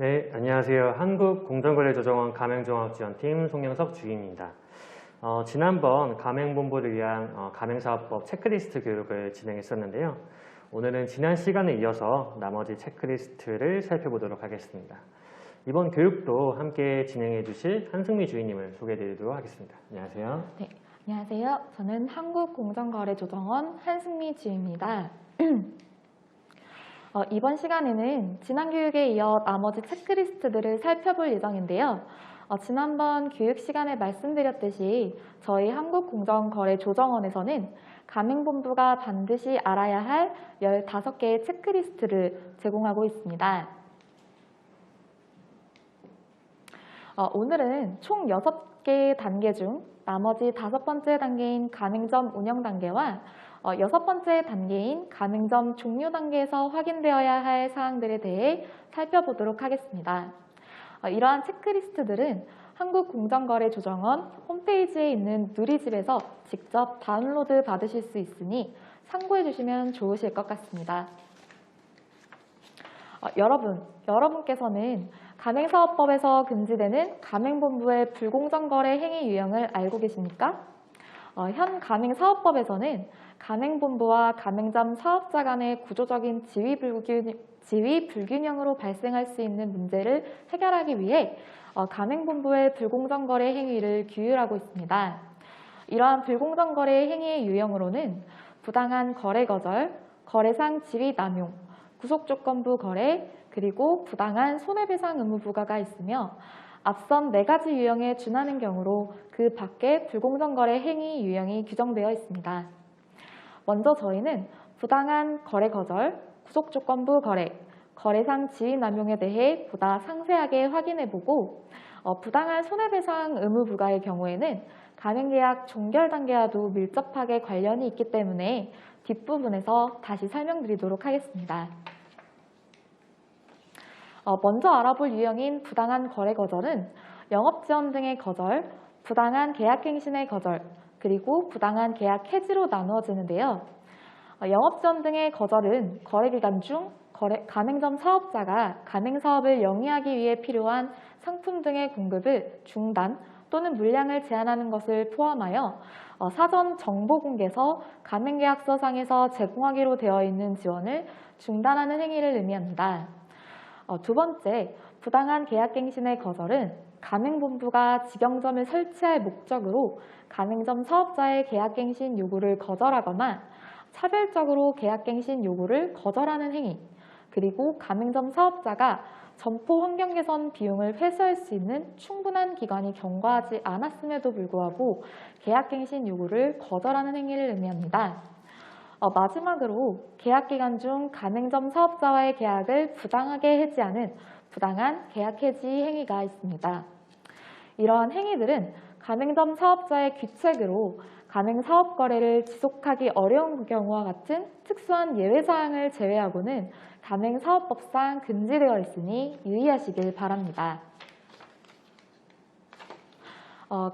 네, 안녕하세요. 한국공정거래조정원 가맹종합지원팀 송영석 주임입니다. 지난번 가맹본부를 위한 가맹사업법 체크리스트 교육을 진행했었는데요. 오늘은 지난 시간에 이어서 나머지 체크리스트를 살펴보도록 하겠습니다. 이번 교육도 함께 진행해 주실 한승미 주임님을 소개해 드리도록 하겠습니다. 안녕하세요. 네, 안녕하세요. 저는 한국공정거래조정원 한승미 주임입니다. 이번 시간에는 지난 교육에 이어 나머지 체크리스트들을 살펴볼 예정인데요. 지난번 교육 시간에 말씀드렸듯이 저희 한국공정거래조정원에서는 가맹본부가 반드시 알아야 할 15개의 체크리스트를 제공하고 있습니다. 오늘은 총 6개의 단계 중 나머지 5번째 단계인 가맹점 운영 단계와 6번째 단계인 가맹점 종료 단계에서 확인되어야 할 사항들에 대해 살펴보도록 하겠습니다. 이러한 체크리스트들은 한국공정거래조정원 홈페이지에 있는 누리집에서 직접 다운로드 받으실 수 있으니 참고해 주시면 좋으실 것 같습니다. 여러분께서는 가맹사업법에서 금지되는 가맹본부의 불공정거래 행위 유형을 알고 계십니까? 현 가맹사업법에서는 가맹본부와 가맹점 사업자 간의 구조적인 지위 불균형으로 발생할 수 있는 문제를 해결하기 위해 가맹본부의 불공정거래 행위를 규율하고 있습니다. 이러한 불공정거래 행위의 유형으로는 부당한 거래 거절, 거래상 지위 남용, 구속조건부 거래, 그리고 부당한 손해배상 의무 부과가 있으며 앞선 4가지 유형에 준하는 경우로 그 밖에 불공정거래 행위 유형이 규정되어 있습니다. 먼저 저희는 부당한 거래 거절, 구속조건부 거래, 거래상 지위 남용에 대해 보다 상세하게 확인해보고 부당한 손해배상 의무 부과의 경우에는 가맹계약 종결 단계와도 밀접하게 관련이 있기 때문에 뒷부분에서 다시 설명드리도록 하겠습니다. 먼저 알아볼 유형인 부당한 거래 거절은 영업지원 등의 거절, 부당한 계약갱신의 거절, 그리고 부당한 계약 해지로 나누어지는데요. 영업지원 등의 거절은 거래기간 중 가맹점 사업자가 가맹사업을 영위하기 위해 필요한 상품 등의 공급을 중단 또는 물량을 제한하는 것을 포함하여 사전 정보 공개서 가맹계약서상에서 제공하기로 되어 있는 지원을 중단하는 행위를 의미합니다. 두 번째, 부당한 계약갱신의 거절은 가맹본부가 직영점을 설치할 목적으로 가맹점 사업자의 계약갱신 요구를 거절하거나 차별적으로 계약갱신 요구를 거절하는 행위, 그리고 가맹점 사업자가 점포 환경 개선 비용을 회수할 수 있는 충분한 기간이 경과하지 않았음에도 불구하고 계약갱신 요구를 거절하는 행위를 의미합니다. 마지막으로 계약기간 중 가맹점 사업자와의 계약을 부당하게 해지하는 부당한 계약 해지 행위가 있습니다. 이러한 행위들은 가맹점 사업자의 귀책으로 가맹사업 거래를 지속하기 어려운 경우와 같은 특수한 예외사항을 제외하고는 가맹사업법상 금지되어 있으니 유의하시길 바랍니다.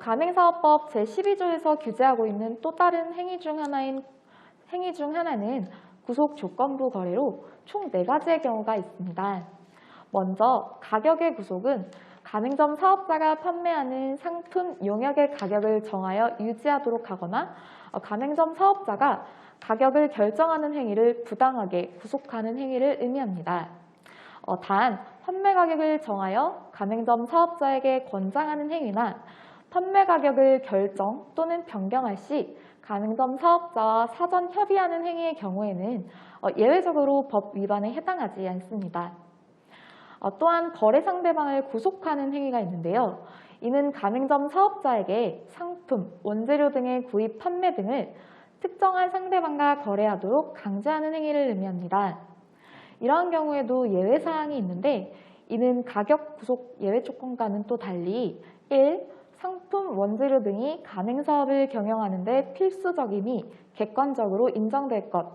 가맹사업법 제12조에서 규제하고 있는 또 다른 행위 중 하나는 구속조건부 거래로 총 4가지의 경우가 있습니다. 먼저 가격의 구속은 가맹점 사업자가 판매하는 상품 용역의 가격을 정하여 유지하도록 하거나 가맹점 사업자가 가격을 결정하는 행위를 부당하게 구속하는 행위를 의미합니다. 단, 판매 가격을 정하여 가맹점 사업자에게 권장하는 행위나 판매 가격을 결정 또는 변경할 시 가맹점 사업자와 사전 협의하는 행위의 경우에는 예외적으로 법 위반에 해당하지 않습니다. 또한 거래 상대방을 구속하는 행위가 있는데요. 이는 가맹점 사업자에게 상품, 원재료 등의 구입, 판매 등을 특정한 상대방과 거래하도록 강제하는 행위를 의미합니다. 이러한 경우에도 예외사항이 있는데 이는 가격 구속 예외 조건과는 또 달리 1. 상품, 원재료 등이 가맹사업을 경영하는 데 필수적이니 객관적으로 인정될 것.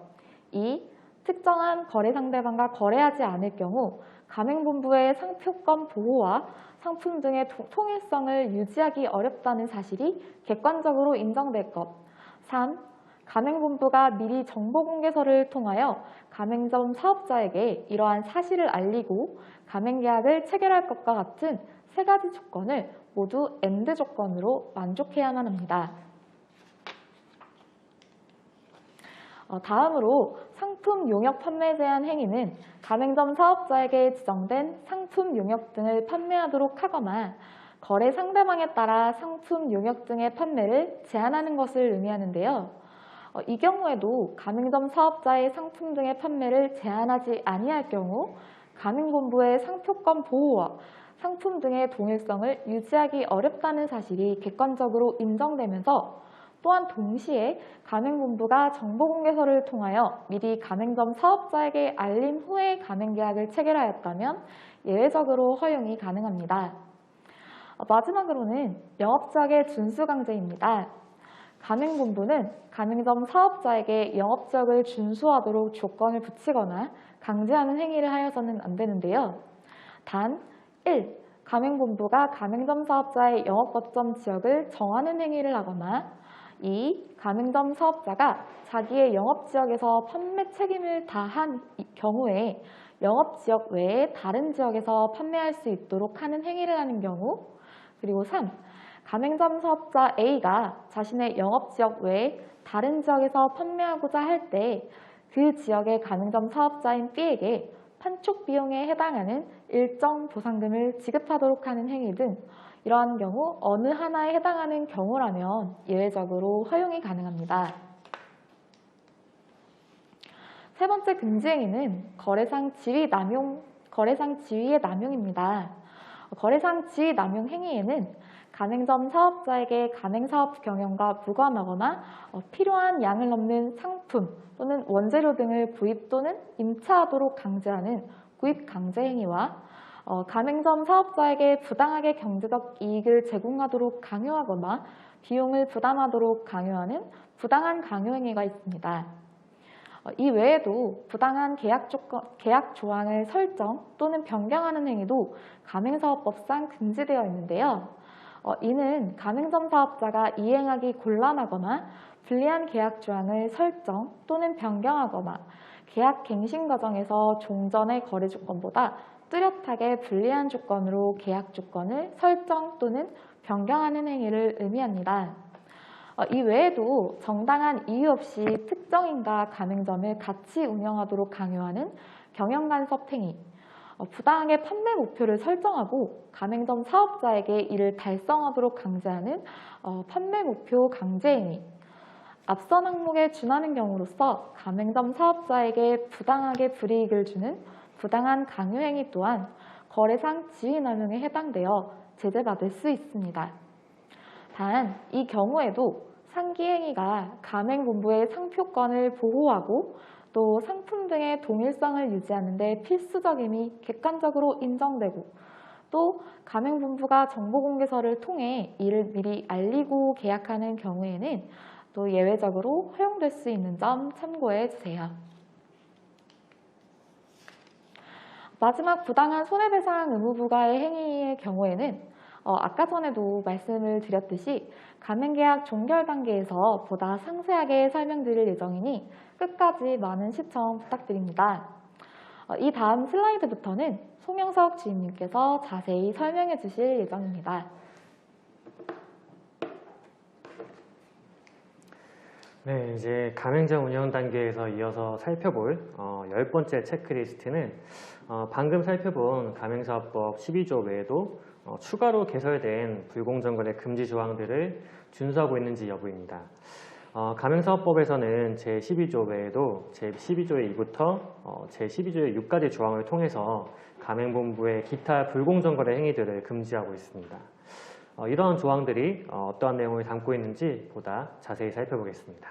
2. 특정한 거래 상대방과 거래하지 않을 경우 가맹본부의 상표권 보호와 상품 등의 통일성을 유지하기 어렵다는 사실이 객관적으로 인정될 것. 3. 가맹본부가 미리 정보공개서를 통하여 가맹점 사업자에게 이러한 사실을 알리고 가맹계약을 체결할 것과 같은 세 가지 조건을 모두 AND 조건으로 만족해야만 합니다. 다음으로 상품 용역 판매 제한 행위는 가맹점 사업자에게 지정된 상품 용역 등을 판매하도록 하거나 거래 상대방에 따라 상품 용역 등의 판매를 제한하는 것을 의미하는데요. 이 경우에도 가맹점 사업자의 상품 등의 판매를 제한하지 아니할 경우 가맹본부의 상표권 보호와 상품 등의 동일성을 유지하기 어렵다는 사실이 객관적으로 인정되면서 또한 동시에 가맹본부가 정보공개서를 통하여 미리 가맹점 사업자에게 알림 후에 가맹계약을 체결하였다면 예외적으로 허용이 가능합니다. 마지막으로는 영업지역의 준수강제입니다. 가맹본부는 가맹점 사업자에게 영업지역을 준수하도록 조건을 붙이거나 강제하는 행위를 하여서는 안 되는데요. 단 1. 가맹본부가 가맹점 사업자의 영업거점 지역을 정하는 행위를 하거나 2. 가맹점 사업자가 자기의 영업지역에서 판매 책임을 다한 경우에 영업지역 외에 다른 지역에서 판매할 수 있도록 하는 행위를 하는 경우 그리고 3. 가맹점 사업자 A가 자신의 영업지역 외에 다른 지역에서 판매하고자 할 때 그 지역의 가맹점 사업자인 B에게 판촉 비용에 해당하는 일정 보상금을 지급하도록 하는 행위 등 이러한 경우 어느 하나에 해당하는 경우라면 예외적으로 허용이 가능합니다. 세 번째 금지 행위는 거래상 지위의 남용입니다. 거래상 지위 남용 행위에는 가맹점 사업자에게 가맹사업 경영과 무관하거나 필요한 양을 넘는 상품 또는 원재료 등을 구입 또는 임차하도록 강제하는 구입 강제 행위와 가맹점 사업자에게 부당하게 경제적 이익을 제공하도록 강요하거나 비용을 부담하도록 강요하는 부당한 강요 행위가 있습니다. 이 외에도 부당한 계약 조항을 설정 또는 변경하는 행위도 가맹사업법상 금지되어 있는데요. 이는 가맹점 사업자가 이행하기 곤란하거나 불리한 계약 조항을 설정 또는 변경하거나 계약 갱신 과정에서 종전의 거래 조건보다 뚜렷하게 불리한 조건으로 계약 조건을 설정 또는 변경하는 행위를 의미합니다. 이 외에도 정당한 이유 없이 특정인과 가맹점을 같이 운영하도록 강요하는 경영간섭 행위, 부당하게 판매 목표를 설정하고 가맹점 사업자에게 이를 달성하도록 강제하는 판매 목표 강제 행위, 앞선 항목에 준하는 경우로서 가맹점 사업자에게 부당하게 불이익을 주는 부당한 강요 행위 또한 거래상 지위 남용에 해당되어 제재받을 수 있습니다. 단, 이 경우에도 상기 행위가 가맹본부의 상표권을 보호하고 또 상품 등의 동일성을 유지하는 데 필수적임이 객관적으로 인정되고 또 가맹본부가 정보공개서를 통해 이를 미리 알리고 계약하는 경우에는 또 예외적으로 허용될 수 있는 점 참고해 주세요. 마지막 부당한 손해배상 의무 부과의 행위의 경우에는 아까 전에도 말씀을 드렸듯이 가맹계약 종결 단계에서 보다 상세하게 설명드릴 예정이니 끝까지 많은 시청 부탁드립니다. 이 다음 슬라이드부터는 송영석 주임님께서 자세히 설명해 주실 예정입니다. 네, 이제 가맹점 운영 단계에서 이어서 살펴볼 10번째 체크리스트는 방금 살펴본 가맹사업법 12조 외에도 추가로 개설된 불공정거래 금지 조항들을 준수하고 있는지 여부입니다. 가맹사업법에서는 제12조 외에도 제12조의 2부터 제12조의 6까지 조항을 통해서 가맹본부의 기타 불공정거래 행위들을 금지하고 있습니다. 이러한 조항들이 어떠한 내용을 담고 있는지 보다 자세히 살펴보겠습니다.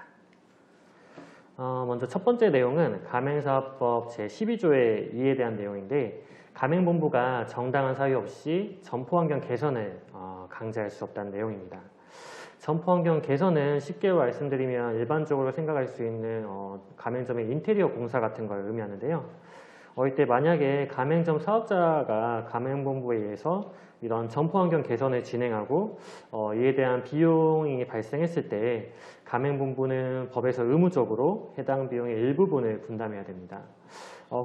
먼저 첫 번째 내용은 가맹사업법 제12조의 2에 대한 내용인데 가맹본부가 정당한 사유 없이 점포환경 개선을 강제할 수 없다는 내용입니다. 점포환경 개선은 쉽게 말씀드리면 일반적으로 생각할 수 있는 가맹점의 인테리어 공사 같은 걸 의미하는데요. 이때 만약에 가맹점 사업자가 가맹본부에 의해서 이런 점포환경 개선을 진행하고 이에 대한 비용이 발생했을 때 가맹본부는 법에서 의무적으로 해당 비용의 일부분을 분담해야 됩니다.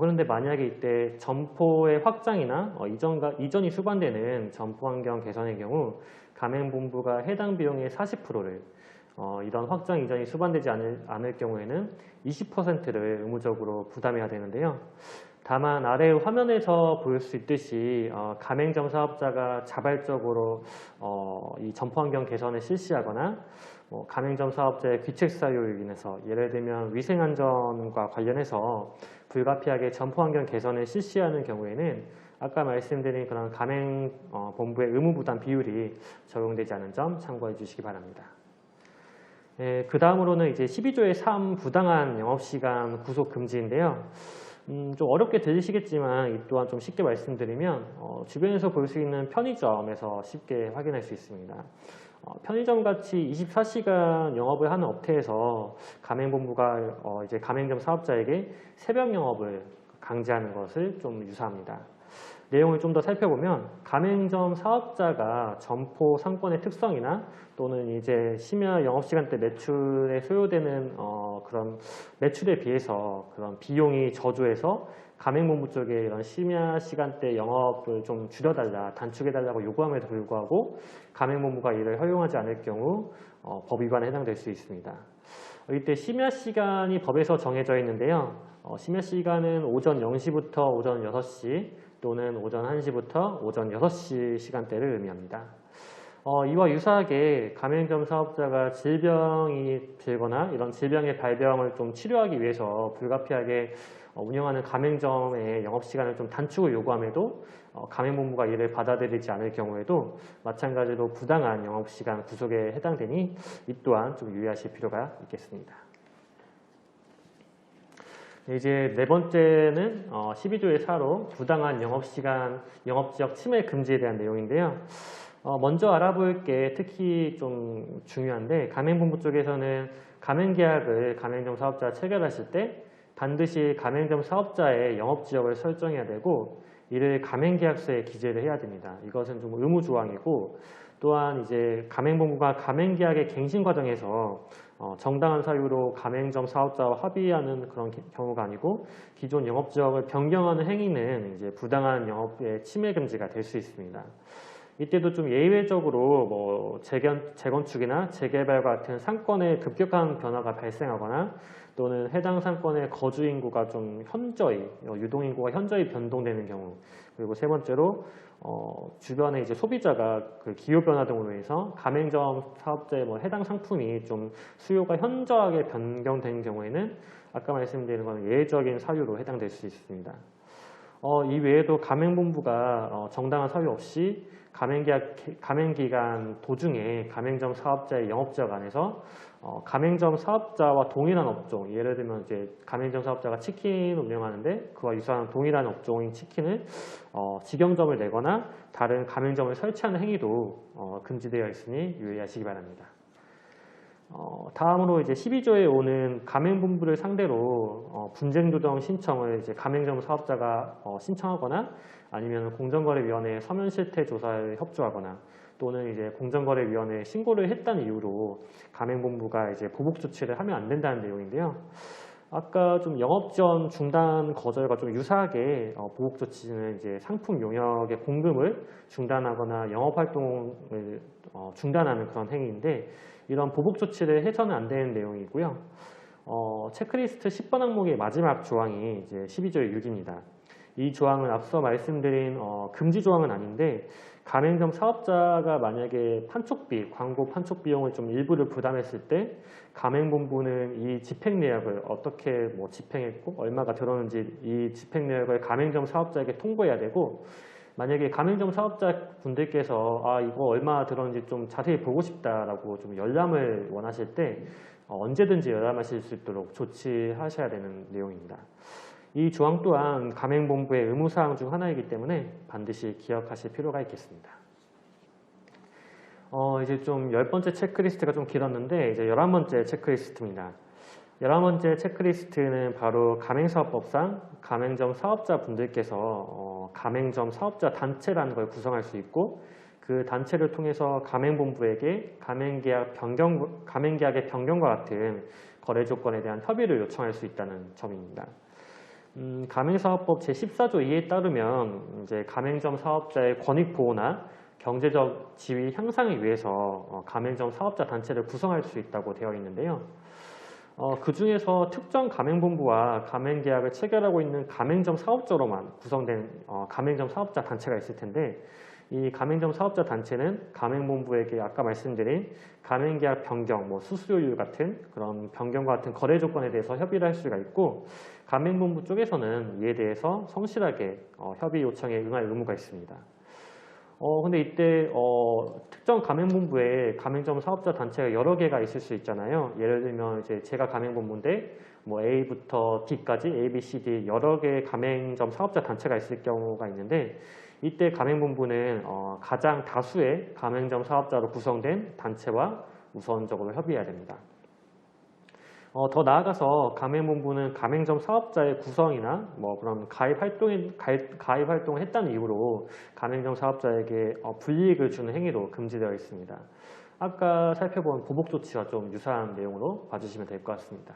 그런데 만약에 이때 점포의 확장이나 이전이 수반되는 점포환경 개선의 경우 가맹본부가 해당 비용의 40%를 이런 확장 이전이 수반되지 않을 경우에는 20%를 의무적으로 부담해야 되는데요. 다만 아래 화면에서 볼 수 있듯이 가맹점 사업자가 자발적으로 이 점포환경 개선을 실시하거나 가맹점 사업자의 귀책 사유로 인해서 예를 들면 위생안전과 관련해서 불가피하게 점포환경 개선을 실시하는 경우에는 아까 말씀드린 그런 가맹본부의 의무부담 비율이 적용되지 않은 점 참고해 주시기 바랍니다. 그 다음으로는 이제 12조의 3 부당한 영업시간 구속 금지인데요. 좀 어렵게 들리시겠지만 이 또한 좀 쉽게 말씀드리면 주변에서 볼 수 있는 편의점에서 쉽게 확인할 수 있습니다. 편의점같이 24시간 영업을 하는 업태에서 가맹본부가 이제 가맹점 사업자에게 새벽 영업을 강제하는 것을 좀 유사합니다. 내용을 좀 더 살펴보면 가맹점 사업자가 점포 상권의 특성이나 또는 이제 심야 영업시간대 매출에 소요되는 그런 매출에 비해서 그런 비용이 저조해서 가맹본부 쪽에 이런 심야 시간대 영업을 좀 줄여달라, 단축해달라고 요구함에도 불구하고 가맹본부가 이를 허용하지 않을 경우 법 위반에 해당될 수 있습니다. 이때 심야 시간이 법에서 정해져 있는데요. 심야 시간은 오전 0시부터 오전 6시 또는 오전 1시부터 오전 6시 시간대를 의미합니다. 이와 유사하게 가맹점 사업자가 질병이 들거나 이런 질병의 발병을 좀 치료하기 위해서 불가피하게 운영하는 가맹점의 영업시간을 좀 단축을 요구함에도 가맹본부가 이를 받아들이지 않을 경우에도 마찬가지로 부당한 영업시간 구속에 해당되니 이 또한 좀 유의하실 필요가 있겠습니다. 이제 네 번째는 12조의 4로 부당한 영업시간, 영업지역 침해 금지에 대한 내용인데요. 먼저 알아볼 게 특히 좀 중요한데 가맹본부 쪽에서는 가맹계약을 가맹점 사업자가 체결하실 때 반드시 가맹점 사업자의 영업지역을 설정해야 되고 이를 가맹계약서에 기재를 해야 됩니다. 이것은 좀 의무조항이고 또한 이제 가맹본부가 가맹계약의 갱신 과정에서 정당한 사유로 가맹점 사업자와 합의하는 그런 경우가 아니고 기존 영업지역을 변경하는 행위는 이제 부당한 영업의 침해 금지가 될 수 있습니다. 이때도 좀 예외적으로 뭐 재건축이나 재개발 같은 상권의 급격한 변화가 발생하거나 또는 해당 상권의 거주 인구가 좀 현저히 유동 인구가 현저히 변동되는 경우 그리고 세 번째로 주변에 이제 소비자가 그 기후 변화 등으로 해서 가맹점 사업자의 뭐 해당 상품이 좀 수요가 현저하게 변경된 경우에는 아까 말씀드린 건 예외적인 사유로 해당될 수 있습니다. 이 외에도 가맹본부가 정당한 사유 없이 가맹기간 도중에 가맹점 사업자의 영업지역 안에서 가맹점 사업자와 동일한 업종, 예를 들면 이제 가맹점 사업자가 치킨을 운영하는데 그와 유사한 동일한 업종인 치킨을 직영점을 내거나 다른 가맹점을 설치하는 행위도 금지되어 있으니 유의하시기 바랍니다. 다음으로 이제 12조에 오는 가맹본부를 상대로 분쟁조정 신청을 이제 가맹점 사업자가 신청하거나 아니면 공정거래위원회에 서면 실태 조사에 협조하거나 또는 이제 공정거래위원회에 신고를 했다는 이유로 가맹본부가 이제 보복 조치를 하면 안 된다는 내용인데요. 아까 좀 영업지원 중단 거절과 좀 유사하게 보복 조치는 이제 상품 용역의 공급을 중단하거나 영업 활동을 중단하는 그런 행위인데 이런 보복 조치를 해서는 안 되는 내용이고요. 체크리스트 10번 항목의 마지막 조항이 이제 12조의 6입니다. 이 조항은 앞서 말씀드린 금지 조항은 아닌데 가맹점 사업자가 만약에 판촉비, 광고 판촉 비용을 좀 일부를 부담했을 때 가맹본부는 이 집행 내역을 어떻게 뭐 집행했고 얼마가 들었는지 이 집행 내역을 가맹점 사업자에게 통보해야 되고 만약에 가맹점 사업자 분들께서 이거 얼마 들었는지 좀 자세히 보고 싶다라고 좀 열람을 원하실 때 언제든지 열람하실 수 있도록 조치하셔야 되는 내용입니다. 이 조항 또한 가맹본부의 의무사항 중 하나이기 때문에 반드시 기억하실 필요가 있겠습니다. 이제 좀 10번째 체크리스트가 좀 길었는데 이제 11번째 체크리스트입니다. 11번째 체크리스트는 바로 가맹사업법상 가맹점 사업자분들께서 가맹점 사업자 단체라는 걸 구성할 수 있고 그 단체를 통해서 가맹본부에게 가맹계약의 변경과 같은 거래 조건에 대한 협의를 요청할 수 있다는 점입니다. 가맹사업법 제14조 2에 따르면 이제 가맹점 사업자의 권익 보호나 경제적 지위 향상을 위해서 가맹점 사업자 단체를 구성할 수 있다고 되어 있는데요. 그 중에서 특정 가맹본부와 가맹계약을 체결하고 있는 가맹점 사업자로만 구성된 가맹점 사업자 단체가 있을 텐데 이 가맹점 사업자 단체는 가맹본부에게 아까 말씀드린 가맹계약 변경, 수수료율 같은 그런 변경과 같은 거래 조건에 대해서 협의를 할 수가 있고 가맹본부 쪽에서는 이에 대해서 성실하게 협의 요청에 응할 의무가 있습니다. 근데 이때 특정 가맹본부에 가맹점 사업자 단체가 여러 개가 있을 수 있잖아요. 예를 들면 이제 제가 가맹본부인데 A부터 D까지 A, B, C, D 여러 개의 가맹점 사업자 단체가 있을 경우가 있는데 이때 가맹본부는 가장 다수의 가맹점 사업자로 구성된 단체와 우선적으로 협의해야 됩니다. 더 나아가서 가맹본부는 가맹점 사업자의 구성이나 그런 가입 활동을 했다는 이유로 가맹점 사업자에게 불이익을 주는 행위로 금지되어 있습니다. 아까 살펴본 보복 조치와 좀 유사한 내용으로 봐주시면 될 것 같습니다.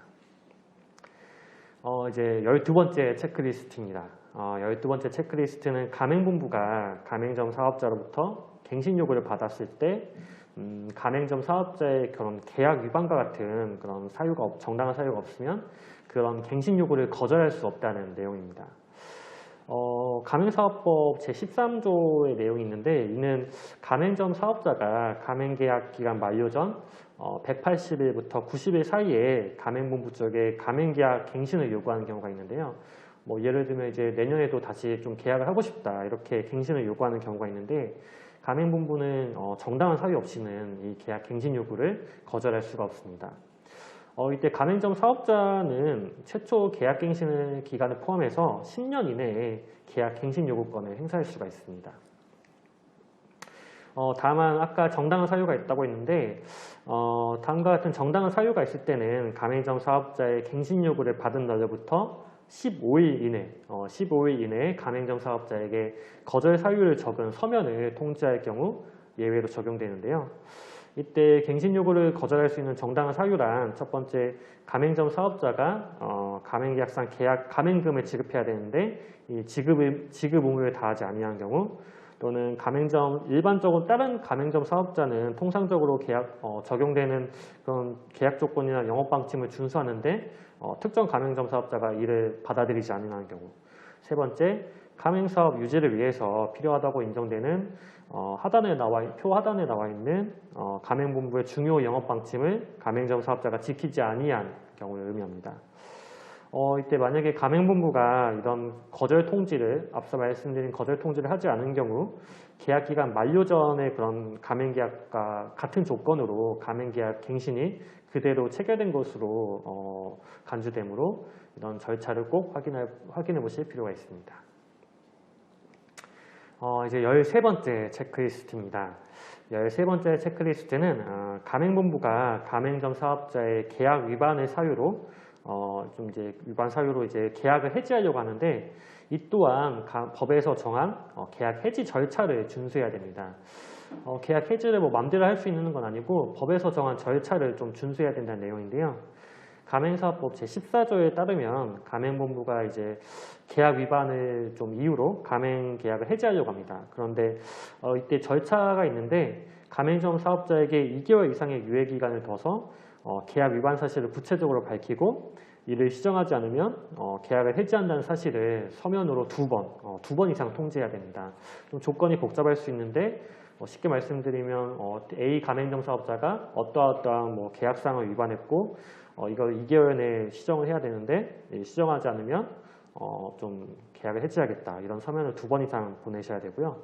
이제 12번째 체크리스트입니다. 12번째 체크리스트는 가맹본부가 가맹점 사업자로부터 갱신 요구를 받았을 때 가맹점 사업자의 그런 계약 위반과 같은 그런 정당한 사유가 없으면 그런 갱신 요구를 거절할 수 없다는 내용입니다. 가맹사업법 제13조의 내용이 있는데 이는 가맹점 사업자가 가맹계약 기간 만료 전 180일부터 90일 사이에 가맹본부 쪽에 가맹계약 갱신을 요구하는 경우가 있는데요. 예를 들면 이제 내년에도 다시 좀 계약을 하고 싶다 이렇게 갱신을 요구하는 경우가 있는데 가맹본부는 정당한 사유 없이는 이 계약 갱신 요구를 거절할 수가 없습니다. 이때 가맹점 사업자는 최초 계약 갱신 기간을 포함해서 10년 이내에 계약 갱신 요구권을 행사할 수가 있습니다. 다만 아까 정당한 사유가 있다고 했는데 다음과 같은 정당한 사유가 있을 때는 가맹점 사업자의 갱신 요구를 받은 날로부터 15일 이내에 가맹점 사업자에게 거절 사유를 적은 서면을 통지할 경우 예외로 적용되는데요. 이때 갱신 요구를 거절할 수 있는 정당한 사유란 첫 번째, 가맹점 사업자가 가맹계약상 가맹금을 지급해야 되는데 이 지급 의무를 다하지 아니한 경우, 또는 일반적으로 다른 가맹점 사업자는 통상적으로 적용되는 그런 계약 조건이나 영업 방침을 준수하는데 특정 가맹점 사업자가 이를 받아들이지 않는 경우. 세 번째, 가맹사업 유지를 위해서 필요하다고 인정되는 표 하단에 나와 있는 가맹본부의 중요 영업 방침을 가맹점 사업자가 지키지 아니한 경우를 의미합니다. 이때 만약에 가맹본부가 이런 앞서 말씀드린 거절 통지를 하지 않은 경우 계약기간 만료 전에 그런 가맹계약과 같은 조건으로 가맹계약 갱신이 그대로 체결된 것으로 간주되므로 이런 절차를 꼭 확인해 보실 필요가 있습니다. 이제 13번째 체크리스트입니다. 13번째 체크리스트는 가맹본부가 가맹점 사업자의 계약 위반을 사유로 위반 사유로 계약을 해지하려고 하는데 이 또한 법에서 정한 계약 해지 절차를 준수해야 됩니다. 계약 해지를 마음대로 할 수 있는 건 아니고 법에서 정한 절차를 좀 준수해야 된다는 내용인데요. 가맹사업법 제14조에 따르면 가맹본부가 계약 위반을 이유로 가맹계약을 해지하려고 합니다. 그런데 이때 절차가 있는데 가맹점 사업자에게 2개월 이상의 유예기간을 둬서 계약 위반 사실을 구체적으로 밝히고 이를 시정하지 않으면 계약을 해지한다는 사실을 서면으로 두 번 이상 통지해야 됩니다. 좀 조건이 복잡할 수 있는데 쉽게 말씀드리면 A 가맹점 사업자가 어떠한 계약사항을 위반했고 이걸 2개월 내에 시정을 해야 되는데 시정하지 않으면 좀 계약을 해지하겠다 이런 서면을 2번 이상 보내셔야 되고요.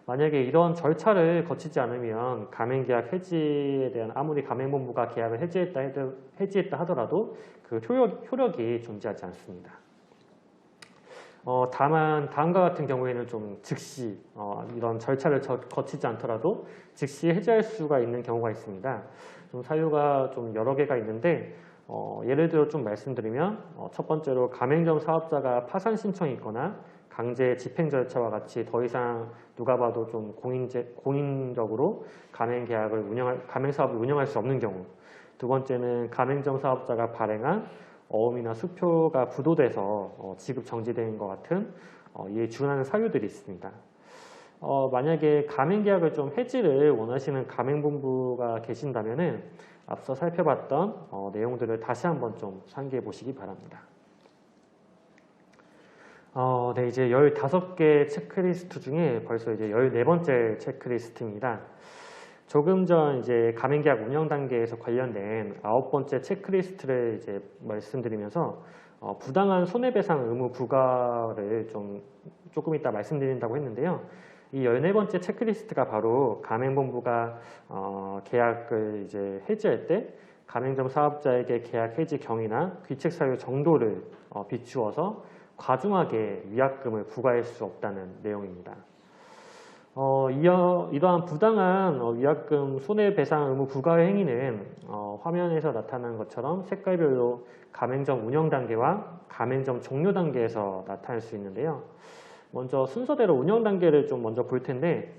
만약에 이런 절차를 거치지 않으면 가맹계약 해지에 대한 아무리 가맹본부가 계약을 해지했다 하더라도 그 효력이 존재하지 않습니다. 다만 다음과 같은 경우에는 좀 즉시 이런 절차를 거치지 않더라도 즉시 해지할 수가 있는 경우가 있습니다. 좀 사유가 좀 여러 개가 있는데 예를 들어 좀 말씀드리면 첫 번째로 가맹점 사업자가 파산 신청이 있거나 강제 집행 절차와 같이 더 이상 누가 봐도 좀 공인적으로 가맹 사업을 운영할 수 없는 경우. 두 번째는 가맹점 사업자가 발행한 어음이나 수표가 부도돼서 지급 정지된 것 같은 이에 준하는 사유들이 있습니다. 만약에 가맹계약을 좀 해지를 원하시는 가맹본부가 계신다면은 앞서 살펴봤던 내용들을 다시 한번 좀 상기해 보시기 바랍니다. 네, 이제 15개 체크리스트 중에 벌써 이제 14번째 체크리스트입니다. 조금 전 이제 가맹계약 운영 단계에서 관련된 9번째 체크리스트를 이제 말씀드리면서 부당한 손해배상 의무 부과를 조금 이따 말씀드린다고 했는데요. 이 14번째 체크리스트가 바로 가맹본부가 계약을 이제 해지할 때 가맹점 사업자에게 계약 해지 경위나 귀책 사유 정도를 비추어서 과중하게 위약금을 부과할 수 없다는 내용입니다. 이러한 부당한 위약금 손해배상 의무 부과 행위는 화면에서 나타난 것처럼 색깔별로 가맹점 운영 단계와 가맹점 종료 단계에서 나타날 수 있는데요. 먼저 순서대로 운영 단계를 좀 먼저 볼 텐데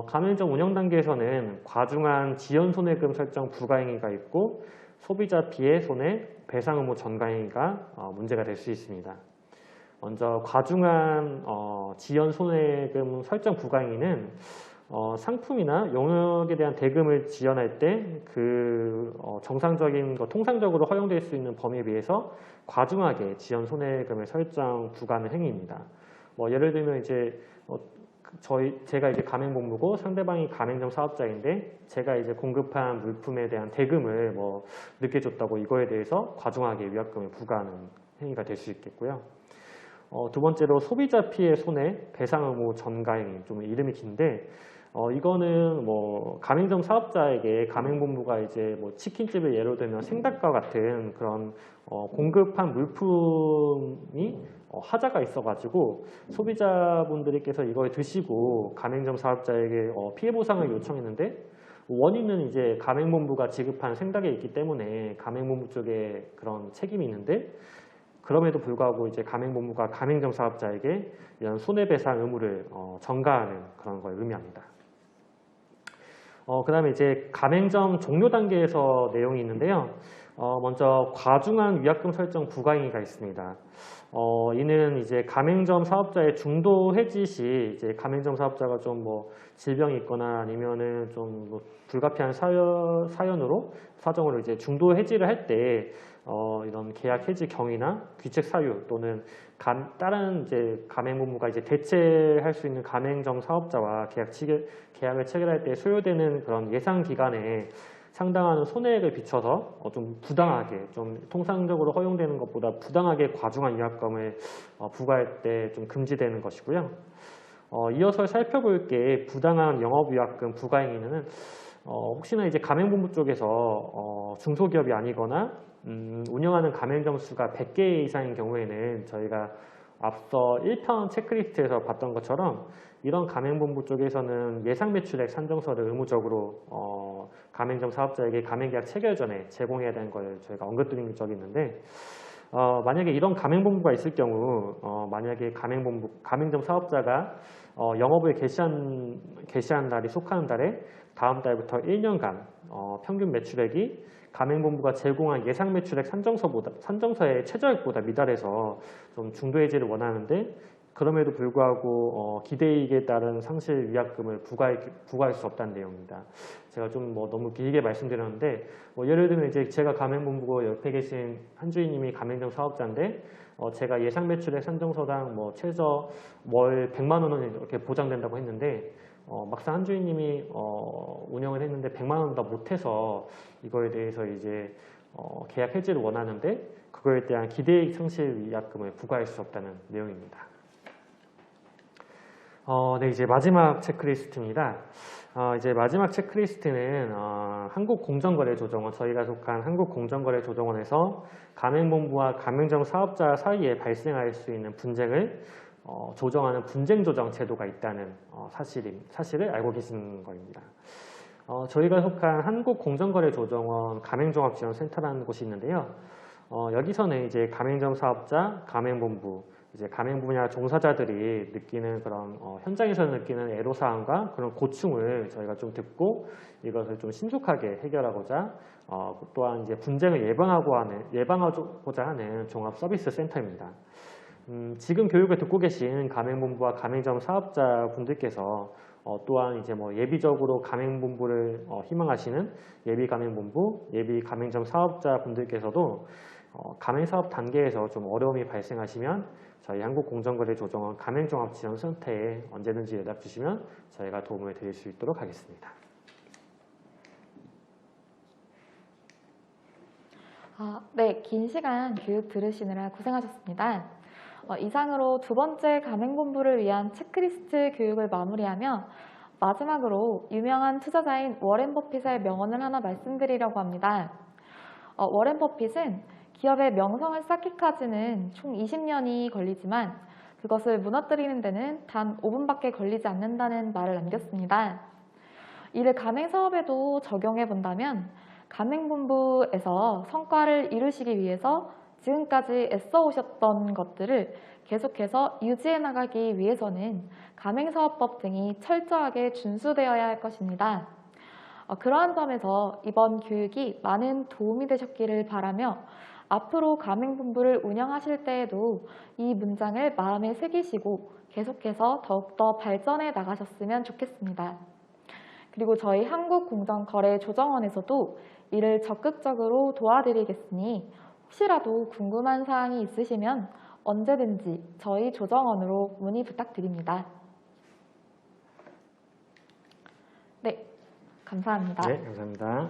가맹점 운영 단계에서는 과중한 지연 손해금 설정 부과 행위가 있고 소비자 피해 손해 배상 의무 전가 행위가 문제가 될 수 있습니다. 먼저 과중한 지연 손해금 설정 부과 행위는 상품이나 용역에 대한 대금을 지연할 때 그 정상적인 통상적으로 허용될 수 있는 범위에 비해서 과중하게 지연 손해금을 설정 부과하는 행위입니다. 예를 들면 이제 제가 이제 가맹본부고 상대방이 가맹점 사업자인데 제가 이제 공급한 물품에 대한 대금을 늦게 줬다고 이거에 대해서 과중하게 위약금을 부과하는 행위가 될 수 있겠고요. 두 번째로 소비자 피해 손해 배상 의무 전가 행위, 좀 이름이 긴데 이거는 가맹점 사업자에게 가맹본부가 이제 치킨집을 예로 들면 생닭과 같은 그런 공급한 물품이 하자가 있어가지고 소비자분들께서 이걸 드시고 가맹점 사업자에게 피해 보상을 요청했는데 원인은 이제 가맹본부가 지급한 생닭에 있기 때문에 가맹본부 쪽에 그런 책임이 있는데 그럼에도 불구하고 이제 가맹본부가 가맹점 사업자에게 이런 손해배상 의무를 전가하는 그런 걸 의미합니다. 그 다음에 이제 가맹점 종료 단계에서 내용이 있는데요. 먼저 과중한 위약금 설정 부과 행위가 있습니다. 이는 이제 가맹점 사업자의 중도 해지 시 이제 가맹점 사업자가 좀 질병이 있거나 아니면은 좀 불가피한 사정으로 이제 중도 해지를 할 때 이런 계약 해지 경위나 귀책 사유 또는 다른 이제 가맹본부가 이제 대체할 수 있는 가맹점 사업자와 계약을 체결할 때 소요되는 그런 예상 기간에 상당한 손해액을 비춰서 좀 부당하게, 좀 통상적으로 허용되는 것보다 부당하게 과중한 위약금을 부과할 때 좀 금지되는 것이고요. 이어서 살펴볼 게 부당한 영업위약금 부과 행위는 혹시나 이제 가맹본부 쪽에서 중소기업이 아니거나 운영하는 가맹점 수가 100개 이상인 경우에는 저희가 앞서 1편 체크리스트에서 봤던 것처럼 이런 가맹본부 쪽에서는 예상 매출액 산정서를 의무적으로 가맹점 사업자에게 가맹계약 체결 전에 제공해야 되는 걸 저희가 언급드린 적이 있는데 만약에 이런 가맹본부가 있을 경우 만약에 가맹점 사업자가 영업을 개시한 날이 속하는 달에 다음 달부터 1년간 평균 매출액이 가맹본부가 제공한 예상 매출액 산정서의 최저액보다 미달해서 좀 중도 해지를 원하는데 그럼에도 불구하고 기대이익에 따른 상실 위약금을 부과할 수 없다는 내용입니다. 제가 좀 너무 길게 말씀드렸는데 예를 들면 이제 제가 가맹본부고 옆에 계신 한 주인님이 가맹점 사업자인데 제가 예상 매출액 산정서당 최저 월 100만 원은 이렇게 보장된다고 했는데 막상 한 주인님이 운영을 했는데 100만 원보다 못해서 이거에 대해서 이제 계약 해지를 원하는데 그거에 대한 기대이익 상실 위약금을 부과할 수 없다는 내용입니다. 네, 이제 마지막 체크리스트입니다. 이제 마지막 체크리스트는 한국공정거래조정원, 저희가 속한 한국공정거래조정원에서 가맹본부와 가맹점 사업자 사이에 발생할 수 있는 분쟁을 조정하는 분쟁조정 제도가 있다는 사실을 알고 계신 겁니다. 저희가 속한 한국공정거래조정원 가맹종합지원센터라는 곳이 있는데요. 여기서는 이제 가맹점 사업자, 가맹본부, 이제 가맹 분야 종사자들이 느끼는 그런 현장에서 느끼는 애로사항과 그런 고충을 저희가 좀 듣고 이것을 좀 신속하게 해결하고자 또한 이제 분쟁을 예방하고자 하는 종합 서비스 센터입니다. 지금 교육을 듣고 계신 가맹본부와 가맹점 사업자 분들께서 또한 이제 뭐 예비적으로 가맹본부를 희망하시는 예비 가맹본부, 예비 가맹점 사업자 분들께서도 가맹사업 단계에서 좀 어려움이 발생하시면 저희 한국공정거래조정원 가맹종합지원센터에 언제든지 연락 주시면 저희가 도움을 드릴 수 있도록 하겠습니다. 네, 긴 시간 교육 들으시느라 고생하셨습니다. 이상으로 두 번째 가맹본부를 위한 체크리스트 교육을 마무리하며 마지막으로 유명한 투자자인 워렌 버핏의 명언을 하나 말씀드리려고 합니다. 워렌 버핏은 기업의 명성을 쌓기까지는 총 20년이 걸리지만 그것을 무너뜨리는 데는 단 5분밖에 걸리지 않는다는 말을 남겼습니다. 이를 가맹사업에도 적용해 본다면 가맹본부에서 성과를 이루시기 위해서 지금까지 애써 오셨던 것들을 계속해서 유지해 나가기 위해서는 가맹사업법 등이 철저하게 준수되어야 할 것입니다. 그러한 점에서 이번 교육이 많은 도움이 되셨기를 바라며 앞으로 가맹본부를 운영하실 때에도 이 문장을 마음에 새기시고 계속해서 더욱더 발전해 나가셨으면 좋겠습니다. 그리고 저희 한국공정거래조정원에서도 이를 적극적으로 도와드리겠으니 혹시라도 궁금한 사항이 있으시면 언제든지 저희 조정원으로 문의 부탁드립니다. 네, 감사합니다. 네, 감사합니다.